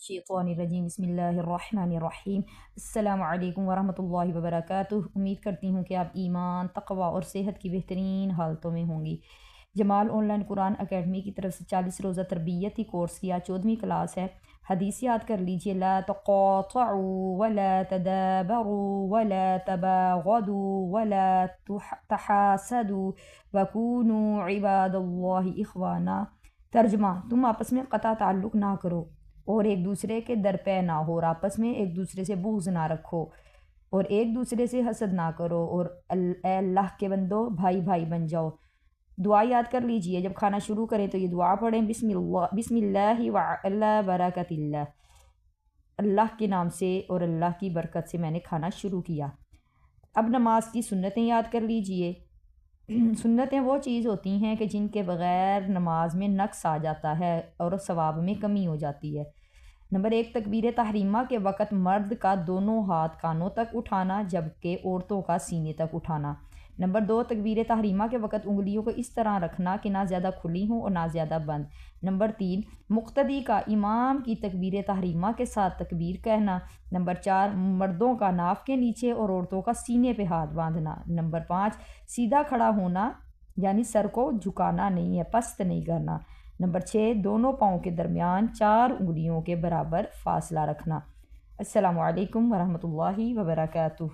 मिनश्शैतानिर्रजीम बिस्मिल्लाहिर्रहमानिर्रहीम। अस्सलामु अलैकुम वरहमतुल्लाहि वबरकातुह। उम्मीद करती हूँ कि आप ईमान, तक़वा और सेहत की बेहतरीन हालतों में होंगी। जमाल ऑनलाइन कुरान अकेडमी की तरफ से 40 रोज़ा तरबियती कोर्स की आज 14वीं क्लास है। हदीस याद कर लीजिए, ला तक़ातअू वला तदाबरू वला तबागदू वला तहासदू वकूनू इबादल्लाहि इख़वाना। तर्जुमा, तुम आपस में क़ता ताल्लुक़ ना करो और एक दूसरे के दरपे ना हो, और आपस में एक दूसरे से बुग़्ज़ ना रखो और एक दूसरे से हसद ना करो, और अल्लाह के बंदो भाई भाई बन जाओ। दुआ याद कर लीजिए, जब खाना शुरू करें तो ये दुआ पढ़ें, बिस्मिल्लाहि व अला बरकतिल्लाह, अल्लाह के नाम से और अल्लाह की बरकत से मैंने खाना शुरू किया। अब नमाज की सुन्नतें याद कर लीजिए। सुन्नतें वो चीज़ होती हैं कि जिनके बग़ैर नमाज में नक्स आ जाता है और सवाब में कमी हो जाती है। नंबर 1, तकबीर तहरीमा के वक़्त मर्द का दोनों हाथ कानों तक उठाना, जबकि औरतों का सीने तक उठाना। नंबर 2, तकबीर तहरीमा के वक़्त उंगलियों को इस तरह रखना कि ना ज़्यादा खुली हों और ना ज़्यादा बंद। नंबर 3, मुक्तदी का इमाम की तकबीर तहरीमा के साथ तकबीर कहना। नंबर 4, मर्दों का नाफ के नीचे और औरतों का सीने पे हाथ बांधना। नंबर 5, सीधा खड़ा होना, यानी सर को झुकाना नहीं है, पस्त नहीं करना। नंबर 6, दोनों पाँव के दरमियान 4 उंगलियों के बराबर फासला रखना। अस्सलामु अलैकुम वरहमतुल्लाहि वबरकातुहू।